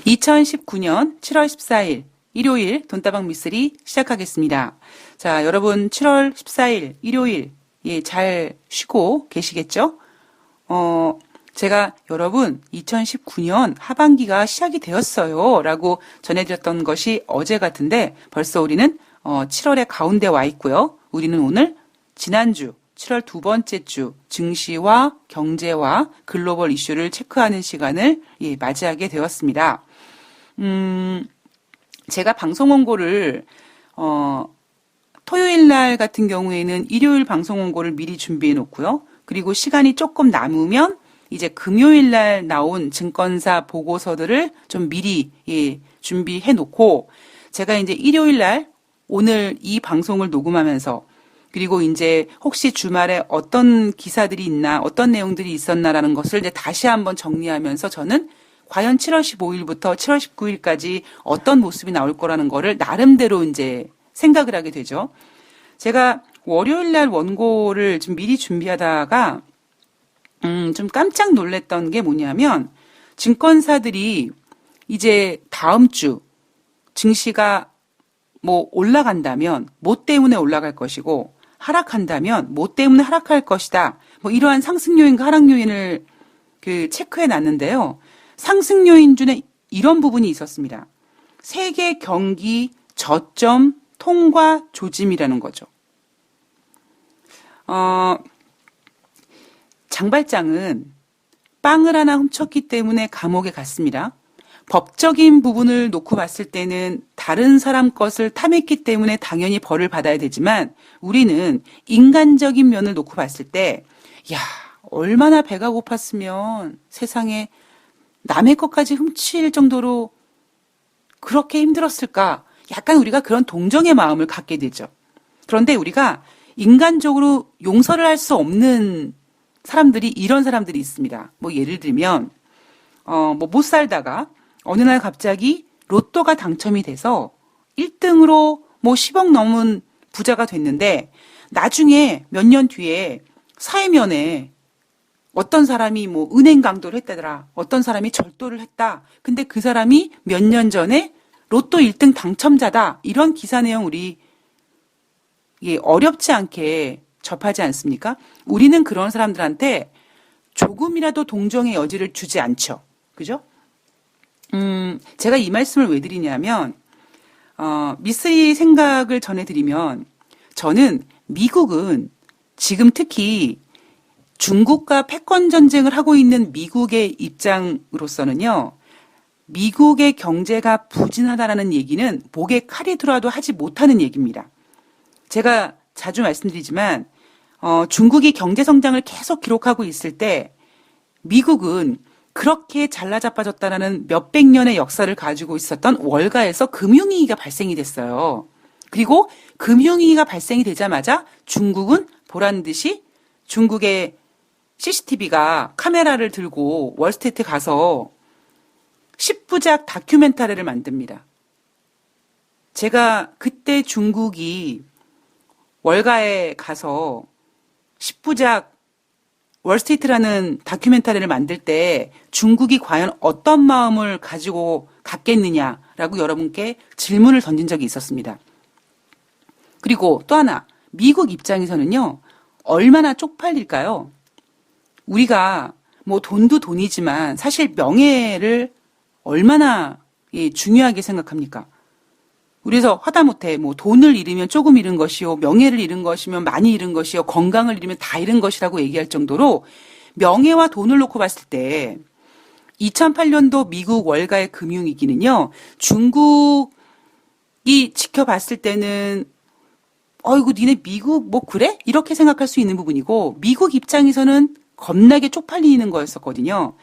2019년 7월 14일 일요일 돈다방 미쓰리 시작하겠습니다. 자, 여러분 7월 14일 일요일 잘 쉬고 계시겠죠? 제가 여러분 2019년 하반기가 시작이 되었어요 라고 전해드렸던 것이 어제 같은데 벌써 우리는 7월의 가운데 와 있고요. 우리는 오늘 지난주 7월 두 번째 주 증시와 경제와 글로벌 이슈를 체크하는 시간을 맞이하게 되었습니다. 제가 방송 원고를 토요일 날 같은 경우에는 일요일 방송 원고를 미리 준비해 놓고요. 그리고 시간이 조금 남으면 이제 금요일 날 나온 증권사 보고서들을 좀 미리 준비해 놓고 제가 이제 일요일 날 오늘 이 방송을 녹음하면서 그리고 이제 혹시 주말에 어떤 기사들이 있나 어떤 내용들이 있었나라는 것을 이제 다시 한번 정리하면서 저는 과연 7월 15일부터 7월 19일까지 어떤 모습이 나올 거라는 거를 나름대로 이제 생각을 하게 되죠. 제가 월요일 날 원고를 좀 미리 준비하다가 좀 깜짝 놀랐던 게 뭐냐면 증권사들이 이제 다음 주 증시가 뭐 올라간다면 뭐 때문에 올라갈 것이고 하락한다면 뭐 때문에 하락할 것이다. 뭐 이러한 상승 요인과 하락 요인을 체크해 놨는데요. 상승 요인 중에 이런 부분이 있었습니다. 세계 경기 저점 통과 조짐이라는 거죠. 장발장은 빵을 하나 훔쳤기 때문에 감옥에 갔습니다. 법적인 부분을 놓고 봤을 때는 다른 사람 것을 탐했기 때문에 당연히 벌을 받아야 되지만 우리는 인간적인 면을 놓고 봤을 때 야, 얼마나 배가 고팠으면 세상에 남의 것까지 훔칠 정도로 그렇게 힘들었을까? 약간 우리가 그런 동정의 마음을 갖게 되죠. 그런데 우리가 인간적으로 용서를 할 수 없는 사람들이 이런 사람들이 있습니다. 뭐 예를 들면 못 살다가 어느 날 갑자기 로또가 당첨이 돼서 1등으로 뭐 10억 넘은 부자가 됐는데 나중에 몇 년 뒤에 사회면에 어떤 사람이 뭐 은행 강도를 했다더라. 어떤 사람이 절도를 했다. 근데 그 사람이 몇 년 전에 로또 1등 당첨자다. 이런 기사 내용 우리 어렵지 않게 접하지 않습니까? 우리는 그런 사람들한테 조금이라도 동정의 여지를 주지 않죠. 그죠? 제가 이 말씀을 왜 드리냐면, 미쓰리 생각을 전해드리면, 저는 미국은 지금 특히 중국과 패권 전쟁을 하고 있는 미국의 입장으로서는요, 미국의 경제가 부진하다라는 얘기는 목에 칼이 들어와도 하지 못하는 얘기입니다. 제가 자주 말씀드리지만, 중국이 경제 성장을 계속 기록하고 있을 때, 미국은 그렇게 잘나자빠졌다라는 몇백 년의 역사를 가지고 있었던 월가에서 금융위기가 발생이 됐어요. 그리고 금융위기가 발생이 되자마자 중국은 보란 듯이 중국의 CCTV가 카메라를 들고 월스트리트에 가서 10부작 다큐멘터리를 만듭니다. 제가 그때 중국이 월가에 가서 10부작 월스트리트라는 다큐멘터리를 만들 때 중국이 과연 어떤 마음을 가지고 갔겠느냐라고 여러분께 질문을 던진 적이 있었습니다. 그리고 또 하나, 미국 입장에서는요, 얼마나 쪽팔릴까요? 우리가 뭐 돈도 돈이지만 사실 명예를 얼마나 중요하게 생각합니까? 그래서 하다못해 뭐 돈을 잃으면 조금 잃은 것이요, 명예를 잃은 것이면 많이 잃은 것이요, 건강을 잃으면 다 잃은 것이라고 얘기할 정도로 명예와 돈을 놓고 봤을 때 2008년도 미국 월가의 금융위기는요, 중국이 지켜봤을 때는 어이구 니네 미국 뭐 그래? 이렇게 생각할 수 있는 부분이고 미국 입장에서는 겁나게 쪽팔리는 거였었거든요.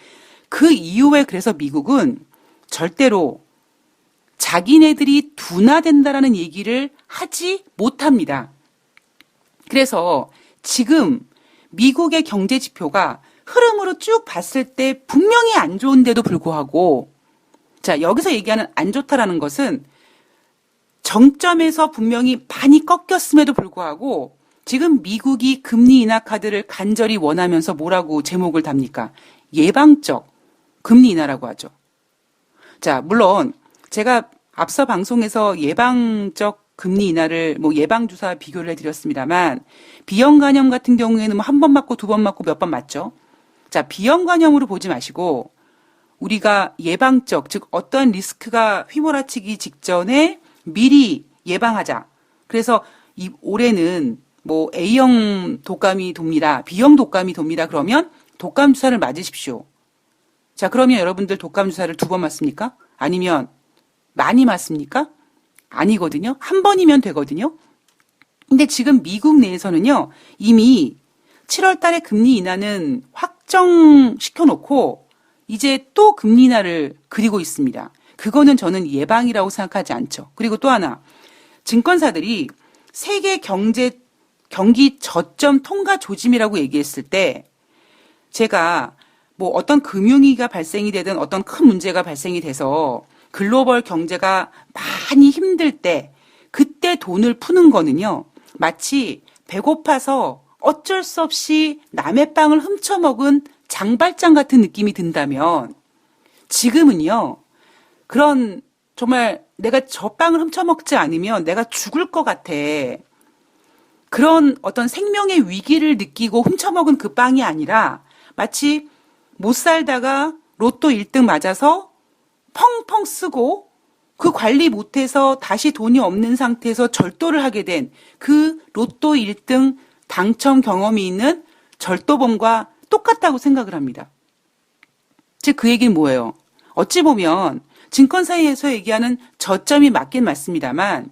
그 이후에 그래서 미국은 절대로 자기네들이 둔화된다라는 얘기를 하지 못합니다. 그래서 지금 미국의 경제 지표가 흐름으로 쭉 봤을 때 분명히 안 좋은데도 불구하고 자, 여기서 얘기하는 안 좋다라는 것은 정점에서 분명히 많이 꺾였음에도 불구하고 지금 미국이 금리 인하 카드를 간절히 원하면서 뭐라고 제목을 답니까? 예방적 금리 인하라고 하죠. 자, 물론 제가 앞서 방송에서 예방적 금리 인하를 뭐 예방주사 비교를 해드렸습니다만 비형 간염 같은 경우에는 뭐 한 번 맞고 두 번 맞고 몇 번 맞죠. 자, 비형 간염으로 보지 마시고 우리가 예방적, 즉 어떤 리스크가 휘몰아치기 직전에 미리 예방하자. 그래서 올해는 뭐 A형 독감이 돕니다. B형 독감이 돕니다. 그러면 독감 주사를 맞으십시오. 자, 그러면 여러분들 독감 주사를 두 번 맞습니까? 아니면 많이 맞습니까? 아니거든요. 한 번이면 되거든요. 근데 지금 미국 내에서는요, 이미 7월 달에 금리 인하는 확정시켜 놓고 이제 또 금리 인하를 그리고 있습니다. 그거는 저는 예방이라고 생각하지 않죠. 그리고 또 하나, 증권사들이 세계 경기 저점 통과 조짐이라고 얘기했을 때 제가 뭐 어떤 금융위기가 발생이 되든 어떤 큰 문제가 발생이 돼서 글로벌 경제가 많이 힘들 때 그때 돈을 푸는 거는요. 마치 배고파서 어쩔 수 없이 남의 빵을 훔쳐먹은 장발장 같은 느낌이 든다면 지금은요. 그런 정말 내가 저 빵을 훔쳐먹지 않으면 내가 죽을 것 같아. 그런 어떤 생명의 위기를 느끼고 훔쳐먹은 그 빵이 아니라 마치 못 살다가 로또 1등 맞아서 펑펑 쓰고 그 관리 못해서 다시 돈이 없는 상태에서 절도를 하게 된 그 로또 1등 당첨 경험이 있는 절도범과 똑같다고 생각을 합니다. 즉 그 얘기는 뭐예요? 어찌 보면 증권사에서 얘기하는 저점이 맞긴 맞습니다만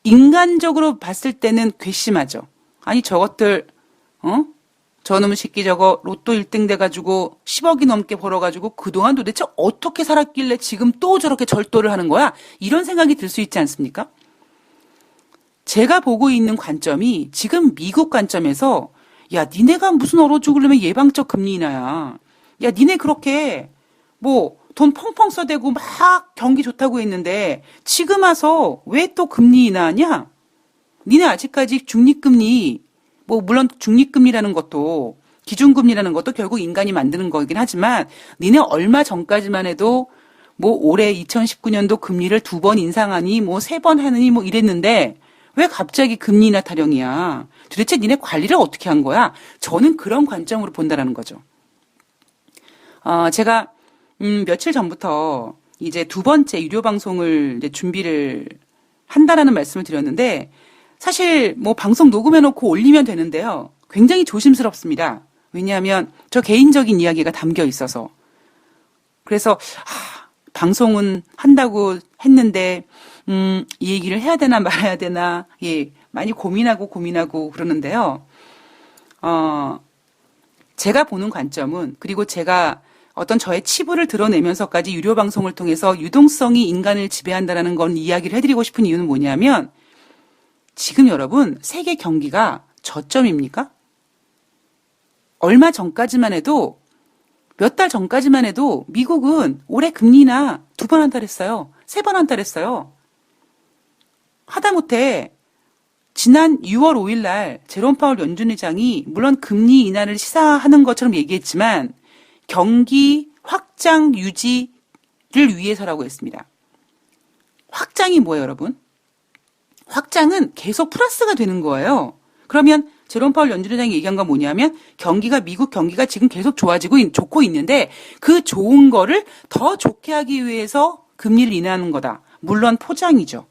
인간적으로 봤을 때는 괘씸하죠. 아니 저것들 저놈의 새끼 저거 로또 1등 돼가지고 10억이 넘게 벌어가지고 그동안 도대체 어떻게 살았길래 지금 또 저렇게 절도를 하는 거야? 이런 생각이 들 수 있지 않습니까? 제가 보고 있는 관점이 지금 미국 관점에서 야 니네가 무슨 얼어 죽으려면 예방적 금리 인하야. 야 니네 그렇게 뭐 돈 펑펑 써대고 막 경기 좋다고 했는데 지금 와서 왜 또 금리 인하하냐? 니네 아직까지 중립금리 뭐 물론 중립금리라는 것도 기준금리라는 것도 결국 인간이 만드는 거긴 하지만 니네 얼마 전까지만 해도 뭐 올해 2019년도 금리를 2번 인상하니 뭐 3번 하느니 뭐 이랬는데 왜 갑자기 금리 인하 타령이야? 도대체 니네 관리를 어떻게 한 거야? 저는 그런 관점으로 본다라는 거죠. 제가 며칠 전부터 이제 두 번째 유료 방송을 이제 준비를 한다라는 말씀을 드렸는데 사실 뭐 방송 녹음해놓고 올리면 되는데요. 굉장히 조심스럽습니다. 왜냐하면 저 개인적인 이야기가 담겨 있어서. 그래서 방송은 한다고 했는데 이 얘기를 해야 되나 말아야 되나 예 많이 고민하고 그러는데요. 제가 보는 관점은 그리고 제가 어떤 저의 치부를 드러내면서까지 유료 방송을 통해서 유동성이 인간을 지배한다라는 건 이야기를 해드리고 싶은 이유는 뭐냐면 지금 여러분 세계 경기가 저점입니까? 얼마 전까지만 해도 몇 달 전까지만 해도 미국은 올해 금리 인하 2번 한다 그랬어요. 3번 한다 그랬어요. 하다못해 지난 6월 5일 날 제롬 파월 연준 의장이 물론 금리 인하를 시사하는 것처럼 얘기했지만 경기 확장 유지를 위해서라고 했습니다. 확장이 뭐예요, 여러분? 확장은 계속 플러스가 되는 거예요. 그러면 제롬 파월 연준 의장이 얘기한 건 뭐냐면 미국 경기가 지금 계속 좋고 있는데 그 좋은 거를 더 좋게 하기 위해서 금리를 인하하는 거다. 물론 포장이죠.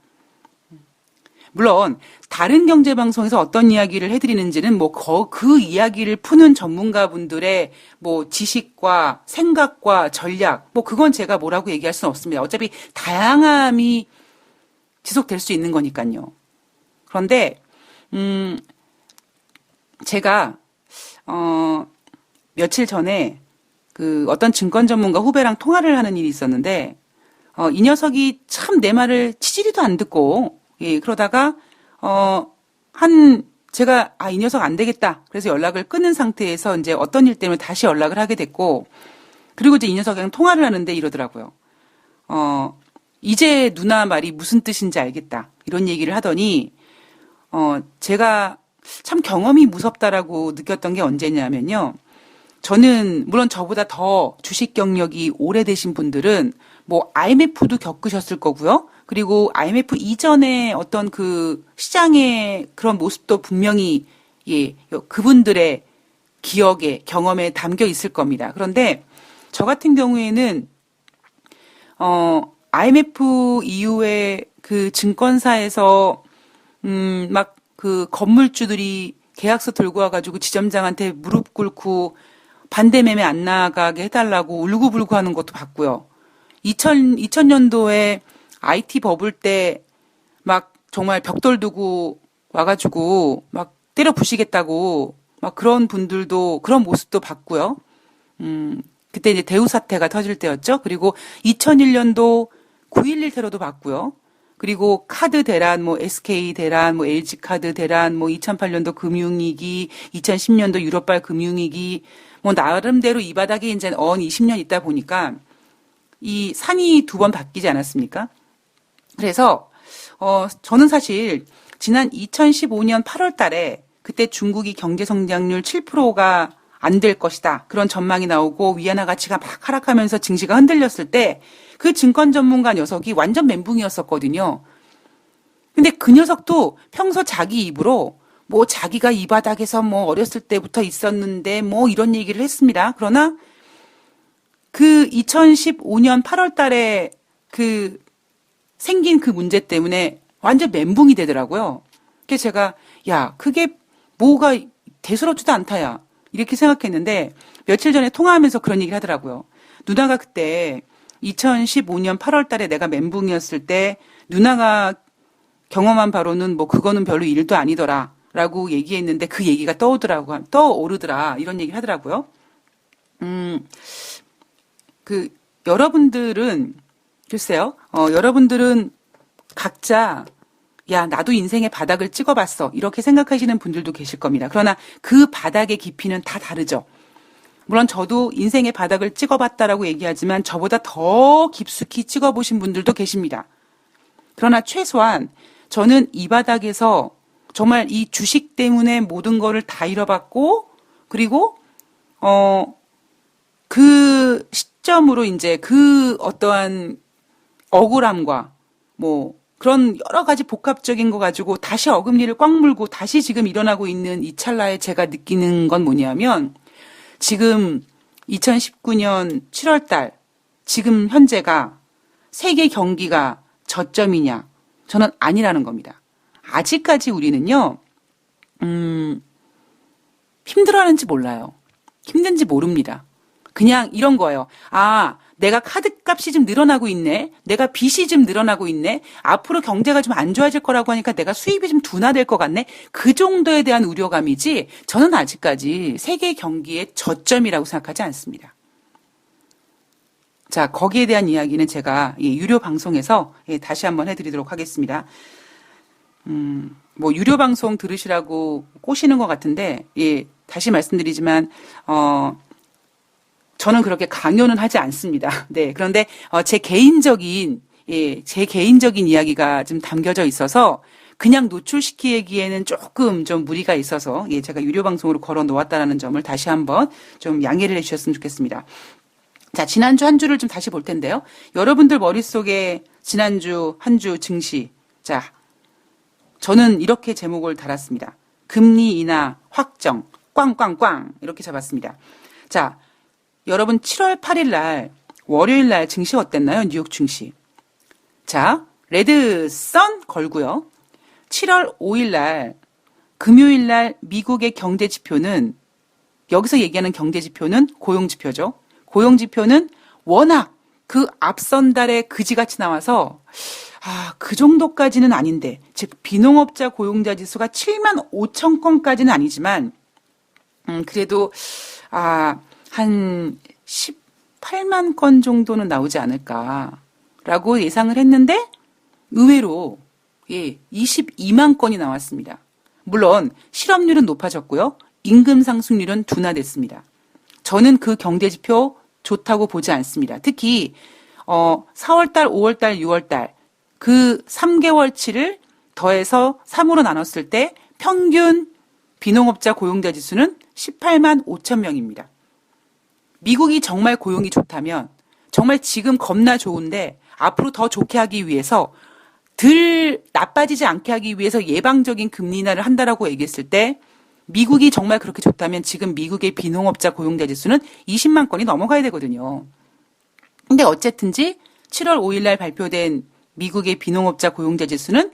물론 다른 경제 방송에서 어떤 이야기를 해드리는지는 뭐 그 이야기를 푸는 전문가분들의 뭐 지식과 생각과 전략 뭐 그건 제가 뭐라고 얘기할 수는 없습니다. 어차피 다양함이 지속될 수 있는 거니까요. 그런데 제가 며칠 전에 그 어떤 증권 전문가 후배랑 통화를 하는 일이 있었는데 이 녀석이 참 내 말을 치지리도 안 듣고 예, 그러다가 제가 이 녀석 안 되겠다. 그래서 연락을 끊은 상태에서 이제 어떤 일 때문에 다시 연락을 하게 됐고 그리고 이제 이 녀석이랑 통화를 하는데 이러더라고요. 이제 누나 말이 무슨 뜻인지 알겠다. 이런 얘기를 하더니 제가 참 경험이 무섭다라고 느꼈던 게 언제냐면요. 저는 물론 저보다 더 주식 경력이 오래되신 분들은 뭐 IMF도 겪으셨을 거고요. 그리고 IMF 이전에 어떤 그 시장의 그런 모습도 분명히 예, 그분들의 기억에 경험에 담겨 있을 겁니다. 그런데 저 같은 경우에는 IMF 이후에 그 증권사에서 막 그 건물주들이 계약서 들고 와가지고 지점장한테 무릎 꿇고 반대 매매 안 나가게 해달라고 울고불고 하는 것도 봤고요. 2000년도에 IT 버블 때 막 정말 벽돌 두고 와가지고 막 때려 부시겠다고 막 그런 분들도 그런 모습도 봤고요. 그때 이제 대우 사태가 터질 때였죠. 그리고 2001년도 9.11 테러도 봤고요. 그리고 카드 대란, 뭐 SK 대란, 뭐 LG 카드 대란, 뭐 2008년도 금융위기, 2010년도 유럽발 금융위기, 뭐 나름대로 이 바닥에 이제 20년 있다 보니까 이 산이 두 번 바뀌지 않았습니까? 그래서 저는 사실 지난 2015년 8월 달에 그때 중국이 경제 성장률 7%가 안 될 것이다. 그런 전망이 나오고 위안화 가치가 막 하락하면서 증시가 흔들렸을 때 그 증권 전문가 녀석이 완전 멘붕이었었거든요. 근데 그 녀석도 평소 자기 입으로 뭐 자기가 이 바닥에서 뭐 어렸을 때부터 있었는데 뭐 이런 얘기를 했습니다. 그러나 그 2015년 8월 달에 그 생긴 그 문제 때문에 완전 멘붕이 되더라고요. 그래서 제가 야, 그게 뭐가 대수롭지도 않다야. 이렇게 생각했는데 며칠 전에 통화하면서 그런 얘기를 하더라고요. 누나가 그때 2015년 8월 달에 내가 멘붕이었을 때 누나가 경험한 바로는 뭐 그거는 별로 일도 아니더라 라고 얘기했는데 그 얘기가 떠오르더라 이런 얘기를 하더라고요. 그 여러분들은 글쎄요. 여러분들은 각자 야, 나도 인생의 바닥을 찍어봤어. 이렇게 생각하시는 분들도 계실 겁니다. 그러나 그 바닥의 깊이는 다 다르죠. 물론 저도 인생의 바닥을 찍어봤다라고 얘기하지만 저보다 더 깊숙이 찍어보신 분들도 계십니다. 그러나 최소한 저는 이 바닥에서 정말 이 주식 때문에 모든 거를 다 잃어봤고, 그리고, 그 시점으로 이제 그 어떠한 억울함과 뭐 그런 여러 가지 복합적인 거 가지고 다시 어금니를 꽉 물고 다시 지금 일어나고 있는 이 찰나에 제가 느끼는 건 뭐냐면 지금 2019년 7월 달 지금 현재가 세계 경기가 저점이냐? 저는 아니라는 겁니다. 아직까지 우리는요, 힘들어하는지 몰라요. 힘든지 모릅니다. 그냥 이런 거예요. 아, 내가 카드 값이 좀 늘어나고 있네. 내가 빚이 좀 늘어나고 있네. 앞으로 경제가 좀 안 좋아질 거라고 하니까 내가 수입이 좀 둔화될 것 같네. 그 정도에 대한 우려감이지 저는 아직까지 세계 경기의 저점이라고 생각하지 않습니다. 자, 거기에 대한 이야기는 제가 유료 방송에서 다시 한번 해드리도록 하겠습니다. 뭐 유료 방송 들으시라고 꼬시는 것 같은데 다시 말씀드리지만 저는 그렇게 강요는 하지 않습니다. 네. 그런데, 제 개인적인 이야기가 좀 담겨져 있어서 그냥 노출시키기에는 조금 좀 무리가 있어서, 제가 유료 방송으로 걸어 놓았다라는 점을 다시 한번 좀 양해를 해주셨으면 좋겠습니다. 자, 지난주 한 주를 좀 다시 볼 텐데요. 여러분들 머릿속에 지난주 한 주 증시. 자, 저는 이렇게 제목을 달았습니다. 금리 인하 확정, 꽝꽝꽝. 이렇게 잡았습니다. 자, 여러분 7월 8일 날 월요일 날 증시 어땠나요? 뉴욕 증시. 자, 레드선 걸고요. 7월 5일 날 금요일 날 미국의 경제 지표는 여기서 얘기하는 경제 지표는 고용 지표죠. 고용 지표는 워낙 그 앞선 달에 그지같이 나와서 그 정도까지는 아닌데 즉 비농업자 고용자 지수가 7만 5천 건까지는 아니지만 그래도 한 18만 건 정도는 나오지 않을까라고 예상을 했는데 의외로 22만 건이 나왔습니다. 물론 실업률은 높아졌고요. 임금 상승률은 둔화됐습니다. 저는 그 경제지표 좋다고 보지 않습니다. 특히 4월달, 5월달, 6월달 그 3개월치를 더해서 3으로 나눴을 때 평균 비농업자 고용자 지수는 18만 5천 명입니다. 미국이 정말 고용이 좋다면, 정말 지금 겁나 좋은데 앞으로 더 좋게 하기 위해서, 덜 나빠지지 않게 하기 위해서 예방적인 금리 인하를 한다라고 얘기했을 때, 미국이 정말 그렇게 좋다면 지금 미국의 비농업자 고용자 지수는 20만 건이 넘어가야 되거든요. 근데 어쨌든지 7월 5일 날 발표된 미국의 비농업자 고용자 지수는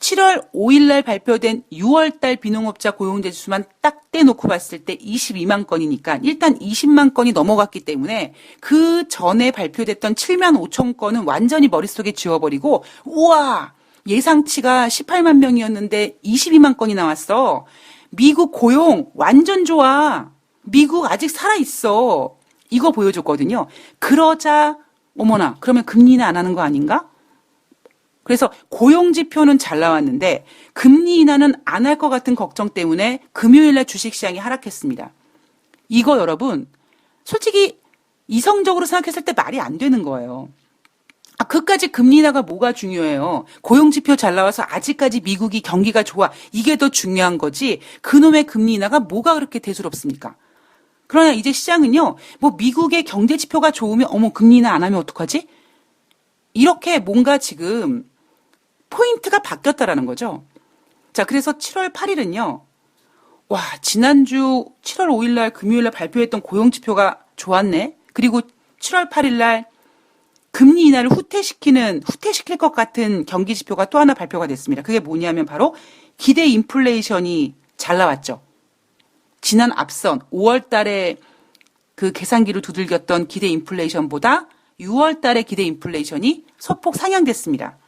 7월 5일 날 발표된 6월 달 비농업자 고용자 지수만 딱 떼놓고 봤을 때 22만 건이니까 일단 20만 건이 넘어갔기 때문에 그 전에 발표됐던 7만 5천 건은 완전히 머릿속에 지워버리고, 우와! 예상치가 18만 명이었는데 22만 건이 나왔어. 미국 고용 완전 좋아. 미국 아직 살아있어. 이거 보여줬거든요. 그러자 어머나, 그러면 금리 인하 안 하는 거 아닌가? 그래서 고용 지표는 잘 나왔는데 금리 인하는 안 할 것 같은 걱정 때문에 금요일 날 주식시장이 하락했습니다. 이거 여러분 솔직히 이성적으로 생각했을 때 말이 안 되는 거예요. 그까지 금리 인하가 뭐가 중요해요. 고용 지표 잘 나와서 아직까지 미국이 경기가 좋아. 이게 더 중요한 거지. 그놈의 금리 인하가 뭐가 그렇게 대수롭습니까? 그러나 이제 시장은요. 뭐 미국의 경제 지표가 좋으면 어머 금리 인하 안 하면 어떡하지? 이렇게 뭔가 지금 포인트가 바뀌었다라는 거죠. 자, 그래서 7월 8일은요. 와, 지난주 7월 5일 날 금요일 날 발표했던 고용 지표가 좋았네. 그리고 7월 8일 날 금리 인하를 후퇴시킬 것 같은 경기 지표가 또 하나 발표가 됐습니다. 그게 뭐냐면 바로 기대 인플레이션이 잘 나왔죠. 지난 앞선 5월 달에 그 계산기를 두들겼던 기대 인플레이션보다 6월 달에 기대 인플레이션이 소폭 상향됐습니다.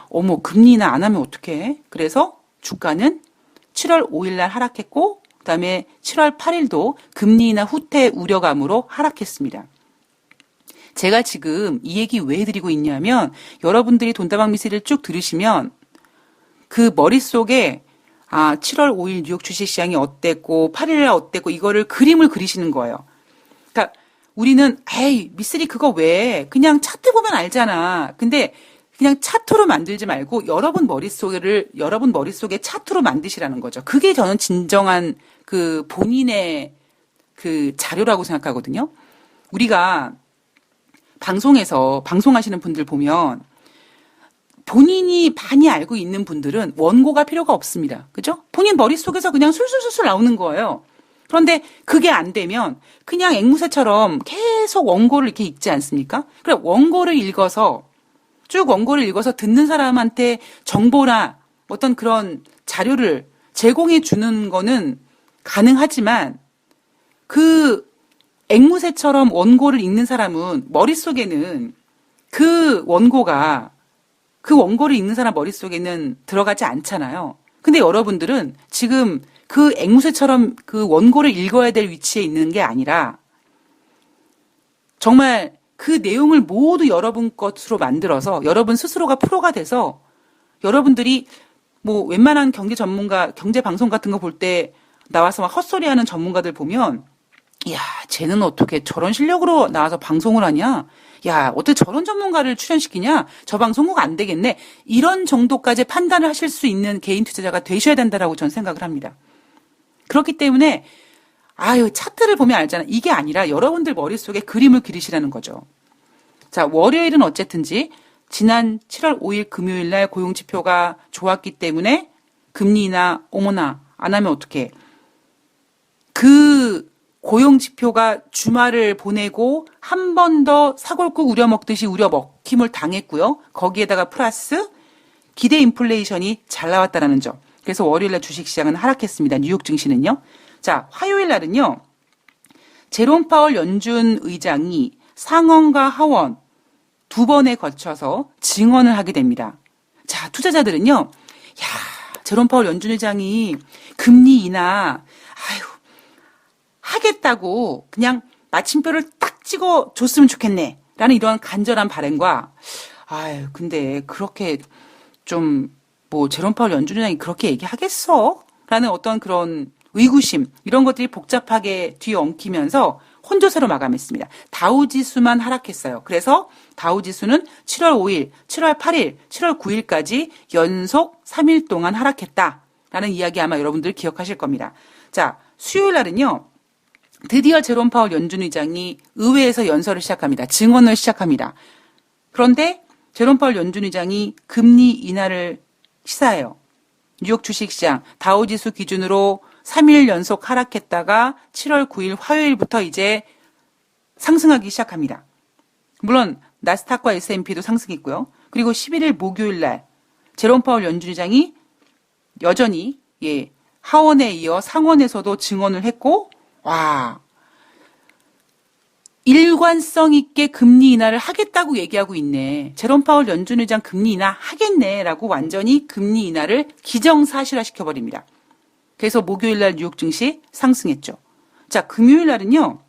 어머, 금리 인하 안 하면 어떡해? 그래서 주가는 7월 5일 날 하락했고, 그다음에 7월 8일도 금리 인하 후퇴 우려감으로 하락했습니다. 제가 지금 이 얘기 왜 해드리고 있냐면 여러분들이 돈다방 미세를 쭉 들으시면 그 머릿속에 7월 5일 뉴욕 주식시장이 어땠고 8일날 어땠고 이거를 그림을 그리시는 거예요. 그러니까 우리는 에이 미쓰리 그거 왜 그냥 차트 보면 알잖아. 근데 그냥 차트로 만들지 말고 여러분 머릿속에 차트로 만드시라는 거죠. 그게 저는 진정한 그 본인의 그 자료라고 생각하거든요. 우리가 방송에서 방송하시는 분들 보면 본인이 많이 알고 있는 분들은 원고가 필요가 없습니다. 그죠? 본인 머릿속에서 그냥 술술술술 나오는 거예요. 그런데 그게 안 되면 그냥 앵무새처럼 계속 원고를 이렇게 읽지 않습니까? 그래, 쭉 원고를 읽어서 듣는 사람한테 정보나 어떤 그런 자료를 제공해 주는 거는 가능하지만 그 앵무새처럼 원고를 읽는 사람은 머릿속에는 그 원고를 읽는 사람 머릿속에는 들어가지 않잖아요. 근데 여러분들은 지금 그 앵무새처럼 그 원고를 읽어야 될 위치에 있는 게 아니라 정말 그 내용을 모두 여러분 것으로 만들어서 여러분 스스로가 프로가 돼서 여러분들이 뭐 웬만한 경제 방송 같은 거 볼 때 나와서 막 헛소리하는 전문가들 보면 야, 쟤는 어떻게 저런 실력으로 나와서 방송을 하냐? 야, 어떻게 저런 전문가를 출연시키냐? 저 방송국 안 되겠네. 이런 정도까지 판단을 하실 수 있는 개인 투자자가 되셔야 된다라고 저는 생각을 합니다. 그렇기 때문에 차트를 보면 알잖아. 이게 아니라 여러분들 머릿속에 그림을 그리시라는 거죠. 자, 월요일은 어쨌든지 지난 7월 5일 금요일 날 고용 지표가 좋았기 때문에 금리 인하 어머나 안 하면 어떡해. 그 고용 지표가 주말을 보내고 한 번 더 사골국 우려먹듯이 우려먹힘을 당했고요. 거기에다가 플러스 기대 인플레이션이 잘 나왔다라는 점. 그래서 월요일날 주식시장은 하락했습니다. 뉴욕 증시는요. 자, 화요일 날은요. 제롬 파월 연준 의장이 상원과 하원 두 번에 거쳐서 증언을 하게 됩니다. 자, 투자자들은요. 제롬 파월 연준 의장이 금리 인하 하겠다고 그냥 마침표를 딱 찍어 줬으면 좋겠네. 라는 이러한 간절한 바람과 근데 그렇게 좀 제롬 파월 연준 의장이 그렇게 얘기하겠어? 라는 어떤 그런 의구심 이런 것들이 복잡하게 뒤엉키면서 혼조세로 마감했습니다. 다우지수만 하락했어요. 그래서 다우지수는 7월 5일, 7월 8일, 7월 9일까지 연속 3일 동안 하락했다라는 이야기 아마 여러분들 기억하실 겁니다. 자, 수요일 날은요. 드디어 제롬 파월 연준 의장이 의회에서 연설을 시작합니다. 증언을 시작합니다. 그런데 제롬 파월 연준 의장이 금리 인하를 시사해요. 뉴욕 주식시장 다우지수 기준으로 3일 연속 하락했다가 7월 9일 화요일부터 이제 상승하기 시작합니다. 물론 나스닥과 S&P도 상승했고요. 그리고 11일 목요일 날 제롬 파월 연준 의장이 여전히 하원에 이어 상원에서도 증언을 했고 와 일관성 있게 금리 인하를 하겠다고 얘기하고 있네. 제롬 파월 연준 의장 금리 인하 하겠네라고 완전히 금리 인하를 기정사실화 시켜버립니다. 그래서 목요일 날 뉴욕 증시 상승했죠. 자, 금요일 날은요.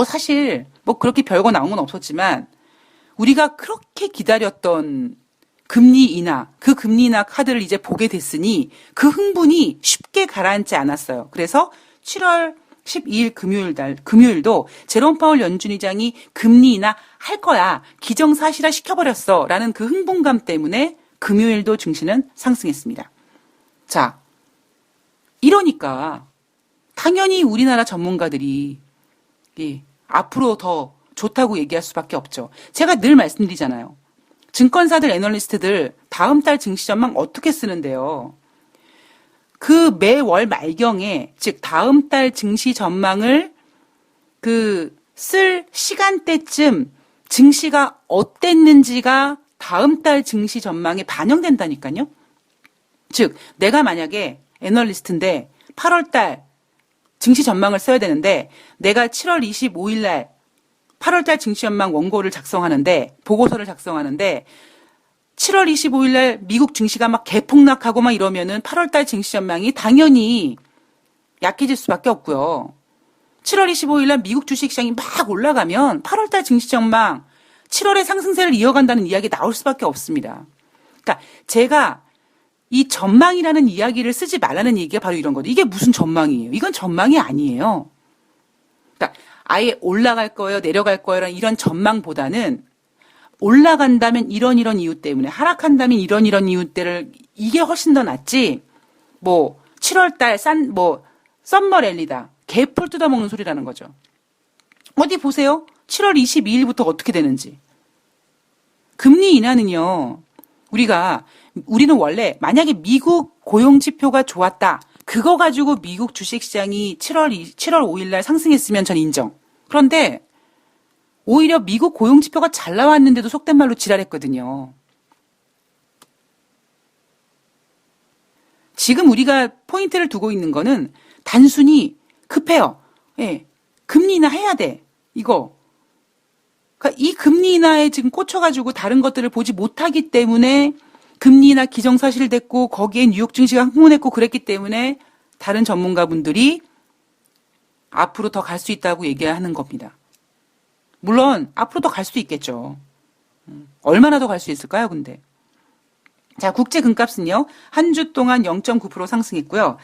사실 그렇게 별거 나온 건 없었지만 우리가 그렇게 기다렸던 금리 인하, 그 금리 인하 카드를 이제 보게 됐으니 그 흥분이 쉽게 가라앉지 않았어요. 그래서 7월 12일 금요일도 제롬 파월 연준 의장이 금리 인하 할 거야. 기정사실화 시켜버렸어. 라는 그 흥분감 때문에 금요일도 증시는 상승했습니다. 자, 이러니까 당연히 우리나라 전문가들이 앞으로 더 좋다고 얘기할 수밖에 없죠. 제가 늘 말씀드리잖아요. 증권사들, 애널리스트들 다음 달 증시 전망 어떻게 쓰는데요. 그 매월 말경에 즉 다음 달 증시 전망을 쓸 시간대쯤 증시가 어땠는지가 다음 달 증시 전망에 반영된다니까요. 즉 내가 만약에 애널리스트인데 8월 달 증시 전망을 써야 되는데 내가 7월 25일 날 8월 달 증시 전망 원고를 보고서를 작성하는데 7월 25일 날 미국 증시가 막 개폭락하고 막 이러면은 8월 달 증시 전망이 당연히 약해질 수밖에 없고요. 7월 25일 날 미국 주식시장이 막 올라가면 8월 달 증시 전망 7월의 상승세를 이어간다는 이야기 나올 수밖에 없습니다. 그러니까 제가 이 전망이라는 이야기를 쓰지 말라는 얘기가 바로 이런 거죠. 이게 무슨 전망이에요? 이건 전망이 아니에요. 그러니까 아예 올라갈 거예요, 내려갈 거예요, 이런 전망보다는 올라간다면 이런 이유 때문에, 하락한다면 이런 이유 때를, 이게 훨씬 더 낫지, 7월달 썸머 랠리다. 개풀 뜯어먹는 소리라는 거죠. 어디 보세요. 7월 22일부터 어떻게 되는지. 금리 인하는요, 우리는 원래 만약에 미국 고용지표가 좋았다. 그거 가지고 미국 주식시장이 7월 5일 날 상승했으면 전 인정. 그런데 오히려 미국 고용지표가 잘 나왔는데도 속된 말로 지랄했거든요. 지금 우리가 포인트를 두고 있는 거는 단순히 급해요. 금리 인하 해야 돼. 이거. 그러니까 이 금리 인하에 지금 꽂혀가지고 다른 것들을 보지 못하기 때문에 금리 인하 기정사실됐고 거기에 뉴욕 증시가 흥분했고 그랬기 때문에 다른 전문가분들이 앞으로 더 갈 수 있다고 얘기하는 겁니다. 물론 앞으로 더 갈 수 있겠죠. 얼마나 더 갈 수 있을까요, 근데? 자, 국제 금값은요. 한 주 동안 0.9% 상승했고요.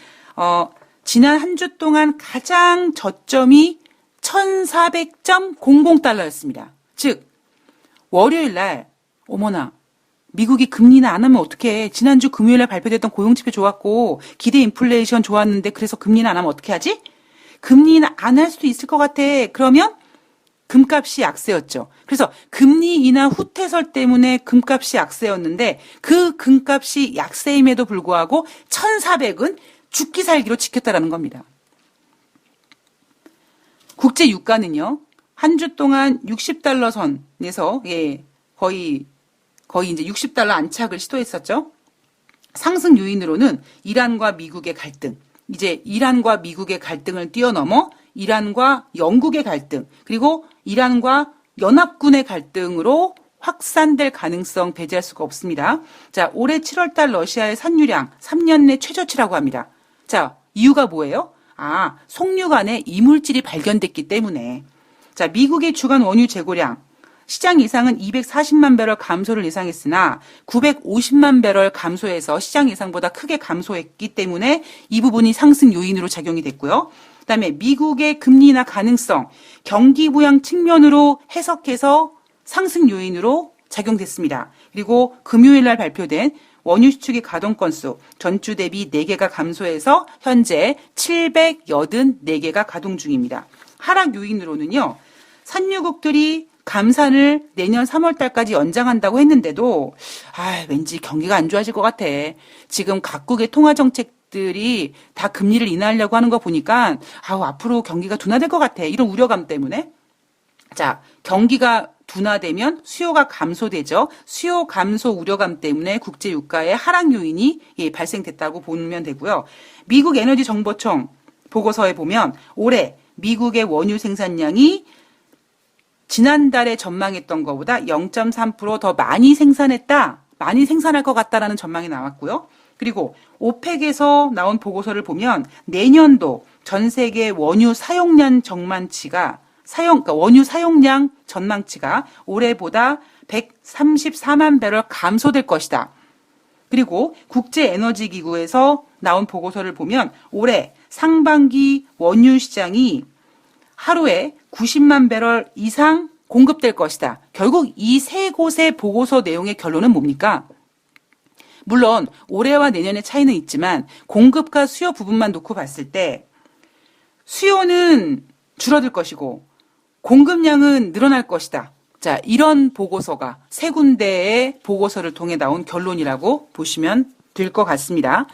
지난 한 주 동안 가장 저점이 1,400.00달러였습니다. 즉 월요일 날 어머나 미국이 금리 인하 안 하면 어떡해. 지난주 금요일 날 발표됐던 고용지표 좋았고 기대 인플레이션 좋았는데 그래서 금리 인하 안 하면 어떻게 하지? 금리 인하 안 할 수도 있을 것 같아. 그러면 금값이 약세였죠. 그래서 금리 인하 후퇴설 때문에 금값이 약세였는데 그 금값이 약세임에도 불구하고 1,400은 죽기 살기로 지켰다라는 겁니다. 국제 유가는요. 한 주 동안 60달러 선에서 거의 이제 60달러 안착을 시도했었죠. 상승 요인으로는 이란과 미국의 갈등, 이제 이란과 미국의 갈등을 뛰어넘어 이란과 영국의 갈등, 그리고 이란과 연합군의 갈등으로 확산될 가능성 배제할 수가 없습니다. 자, 올해 7월달 러시아의 산유량 3년 내 최저치라고 합니다. 자, 이유가 뭐예요? 송유관에 이물질이 발견됐기 때문에. 자, 미국의 주간 원유 재고량 시장 예상은 240만 배럴 감소를 예상했으나 950만 배럴 감소해서 시장 예상보다 크게 감소했기 때문에 이 부분이 상승 요인으로 작용이 됐고요. 그다음에 미국의 금리 인하 가능성, 경기 부양 측면으로 해석해서 상승 요인으로 작용됐습니다. 그리고 금요일 날 발표된 원유 수축기 가동 건수 전주 대비 4개가 감소해서 현재 784개가 가동 중입니다. 하락 요인으로는요. 산유국들이 감산을 내년 3월 달까지 연장한다고 했는데도 왠지 경기가 안 좋아질 것 같아. 지금 각국의 통화 정책들이 다 금리를 인하하려고 하는 거 보니까 앞으로 경기가 둔화될 것 같아. 이런 우려감 때문에. 자, 경기가 둔화되면 수요가 감소되죠. 수요 감소 우려감 때문에 국제 유가의 하락 요인이 발생됐다고 보면 되고요. 미국 에너지 정보청 보고서에 보면 올해 미국의 원유 생산량이 지난달에 전망했던 것보다 0.3% 더 많이 생산했다. 많이 생산할 것 같다라는 전망이 나왔고요. 그리고 오펙에서 나온 보고서를 보면 내년도 전 세계 원유 사용량 전망치가 원유 사용량 전망치가 올해보다 134만 배럴 감소될 것이다. 그리고 국제에너지기구에서 나온 보고서를 보면 올해 상반기 원유 시장이 하루에 90만 배럴 이상 공급될 것이다. 결국 이 세 곳의 보고서 내용의 결론은 뭡니까? 물론 올해와 내년의 차이는 있지만 공급과 수요 부분만 놓고 봤을 때 수요는 줄어들 것이고 공급량은 늘어날 것이다. 자, 이런 보고서가 세 군데의 보고서를 통해 나온 결론이라고 보시면 될 것 같습니다.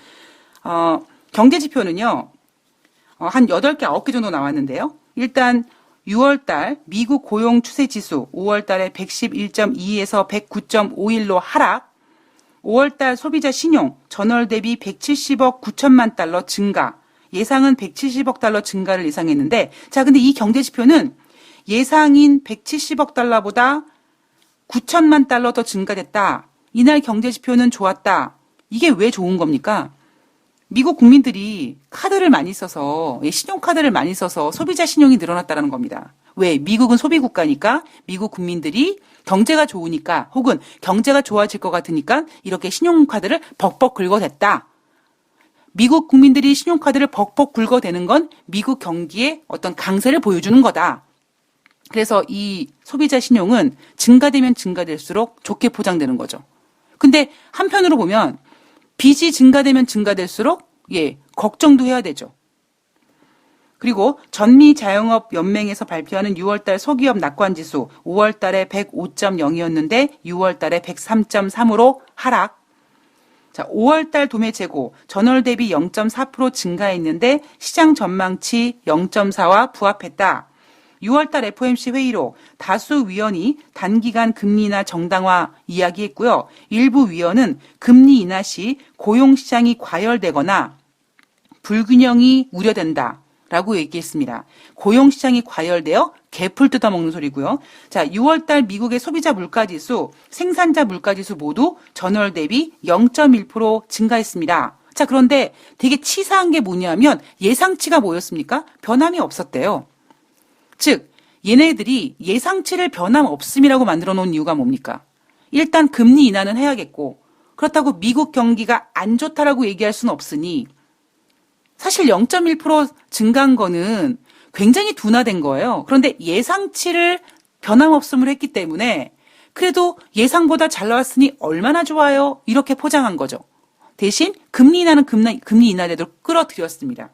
경제 지표는요. 한 8개, 9개 정도 나왔는데요. 일단 6월달 미국 고용 추세 지수 5월달에 111.2에서 109.51로 하락. 5월달 소비자 신용 전월 대비 170억 9천만 달러 증가. 예상은 170억 달러 증가를 예상했는데, 자, 근데 이 경제 지표는 예상인 170억 달러보다 9천만 달러 더 증가됐다. 이날 경제 지표는 좋았다. 이게 왜 좋은 겁니까? 미국 국민들이 카드를 많이 써서, 신용카드를 많이 써서 소비자 신용이 늘어났다는 겁니다. 왜? 미국은 소비국가니까 미국 국민들이 경제가 좋으니까 혹은 경제가 좋아질 것 같으니까 이렇게 신용카드를 벅벅 긁어댔다. 미국 국민들이 신용카드를 벅벅 긁어대는 건 미국 경기의 어떤 강세를 보여주는 거다. 그래서 이 소비자 신용은 증가되면 증가될수록 좋게 포장되는 거죠. 근데 한편으로 보면 빚이 증가되면 증가될수록 걱정도 해야 되죠. 그리고 전미자영업연맹에서 발표하는 6월달 소기업 낙관지수 5월달에 105.0이었는데 6월달에 103.3으로 하락. 자, 5월달 도매 재고 전월 대비 0.4% 증가했는데 시장 전망치 0.4와 부합했다. 6월달 FOMC 회의로 다수 위원이 단기간 금리 인하 정당화 이야기했고요. 일부 위원은 금리 인하 시 고용시장이 과열되거나 불균형이 우려된다라고 얘기했습니다. 고용시장이 과열되어 개풀 뜯어먹는 소리고요. 자, 6월달 미국의 소비자 물가지수, 생산자 물가지수 모두 전월 대비 0.1% 증가했습니다. 자, 그런데 되게 치사한 게 뭐냐면 예상치가 뭐였습니까? 변함이 없었대요. 즉, 얘네들이 예상치를 변함없음이라고 만들어 놓은 이유가 뭡니까? 일단 금리 인하는 해야겠고, 그렇다고 미국 경기가 안 좋다라고 얘기할 수는 없으니, 사실 0.1% 증가한 거는 굉장히 둔화된 거예요. 그런데 예상치를 변함없음을 했기 때문에, 그래도 예상보다 잘 나왔으니 얼마나 좋아요? 이렇게 포장한 거죠. 대신 금리 인하는 금리 인하대로 끌어들였습니다.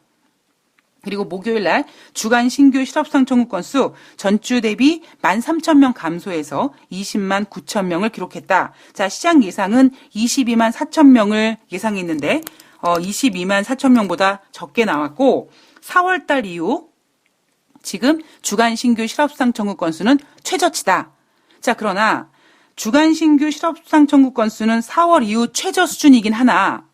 그리고 목요일 날 주간 신규 실업상 청구 건수 전주 대비 13,000명 감소해서 20만 9천 명을 기록했다. 자, 시장 예상은 22만 4천 명을 예상했는데 22만 4천 명보다 적게 나왔고 4월 달 이후 지금 주간 신규 실업상 청구 건수는 최저치다. 자, 그러나 주간 신규 실업상 청구 건수는 4월 이후 최저 수준이긴 하나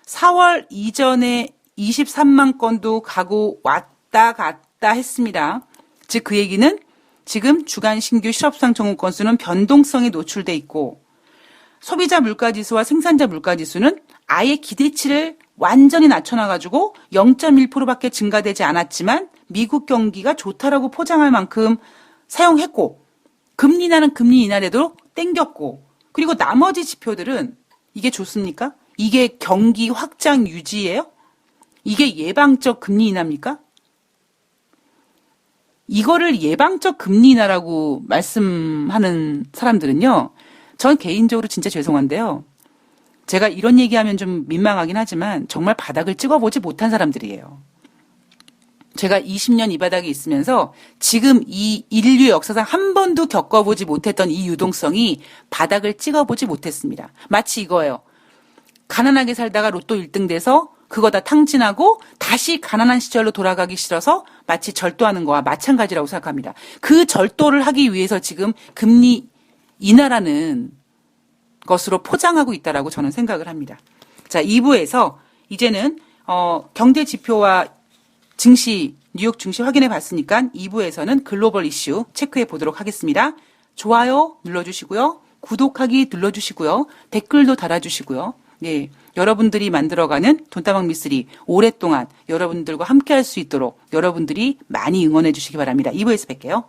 4월 이전에 23만 건도 가고 왔다 갔다 했습니다. 즉 그 얘기는 지금 주간 신규 실업상 청구 건수는 변동성에 노출돼 있고 소비자 물가지수와 생산자 물가지수는 아예 기대치를 완전히 낮춰놔가지고 0.1%밖에 증가되지 않았지만 미국 경기가 좋다라고 포장할 만큼 사용했고 금리 인하는 금리 인하래도 땡겼고 그리고 나머지 지표들은 이게 좋습니까? 이게 경기 확장 유지예요? 이게 예방적 금리 인하입니까? 이거를 예방적 금리 인하라고 말씀하는 사람들은요. 전 개인적으로 진짜 죄송한데요. 제가 이런 얘기하면 좀 민망하긴 하지만 정말 바닥을 찍어보지 못한 사람들이에요. 제가 20년 이 바닥에 있으면서 지금 이 인류 역사상 한 번도 겪어보지 못했던 이 유동성이 바닥을 찍어보지 못했습니다. 마치 이거예요. 가난하게 살다가 로또 1등 돼서 그거 다 탕진하고 다시 가난한 시절로 돌아가기 싫어서 마치 절도하는 거와 마찬가지라고 생각합니다. 그 절도를 하기 위해서 지금 금리 인하라는 것으로 포장하고 있다라고 저는 생각을 합니다. 자, 2부에서 이제는 경제 지표와 증시, 뉴욕 증시 확인해 봤으니까 2부에서는 글로벌 이슈 체크해 보도록 하겠습니다. 좋아요 눌러주시고요. 구독하기 눌러주시고요. 댓글도 달아주시고요. 네, 여러분들이 만들어가는 돈다방 미쓰리 오랫동안 여러분들과 함께 할 수 있도록 여러분들이 많이 응원해 주시기 바랍니다. 2부에서 뵐게요.